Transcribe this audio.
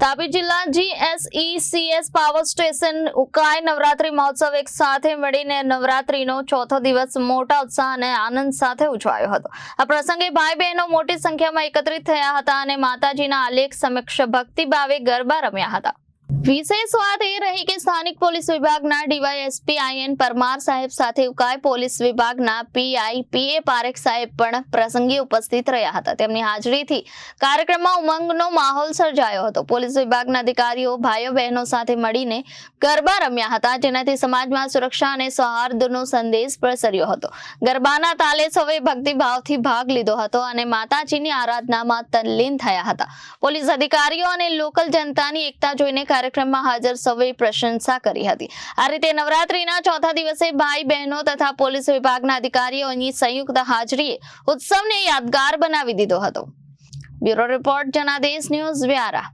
તાપી જિલ્લા GSECS power station Ukai Navratri મહોત્સવ એક સાથે મળીને નવરાત્રીનો ચોથો દિવસ મોટા ઉત્સાહ અને આનંદ સાથે ઉજવાયો હતો। આ પ્રસંગે ભાઈ બહેનો મોટી સંખ્યામાં એકત્રિત થયા હતા અને માતાજીના આલેખ સમક્ષ ભક્તિભાવે ગરબા રમ્યા હતા। વિશેષ વાત એ રહી કે સ્થાનિક પોલીસ વિભાગના DYSP IN પરમાર સાહેબ સાથે ઉકાઈ પોલીસ વિભાગના PI PA પારેખ સાહેબ પણ પ્રસંગે ઉપસ્થિત રહ્યા હતા। તેમની હાજરીથી કાર્યક્રમમાં ઉમંગનો માહોલ સર્જાયો હતો। પોલીસ વિભાગના અધિકારીઓ ભાઈઓ બહેનો સાથે મળીને ગરબા રમ્યા હતા, જેનાથી સમાજમાં સુરક્ષા અને સૌહાર્દનો સંદેશ પ્રસર્યો હતો। ગરબાના તાલે સૌએ ભક્તિભાવથી ભાગ લીધો હતો અને માતાજીની આરાધનામાં તલ્લીન થયા હતા। પોલીસ અધિકારીઓ અને લોકલ જનતાની એકતા જોઈને કાર્યક્રમમાં હાજર સૌએ પ્રશંસા કરી હતી। આ રીતે નવરાત્રીના ચોથા દિવસે ભાઈ બહેનો તથા પોલીસ વિભાગના અધિકારીઓની સંયુક્ત હાજરીએ ઉત્સવને યાદગાર બનાવી દીધો હતો। Bureau report Janadesh news Vyara.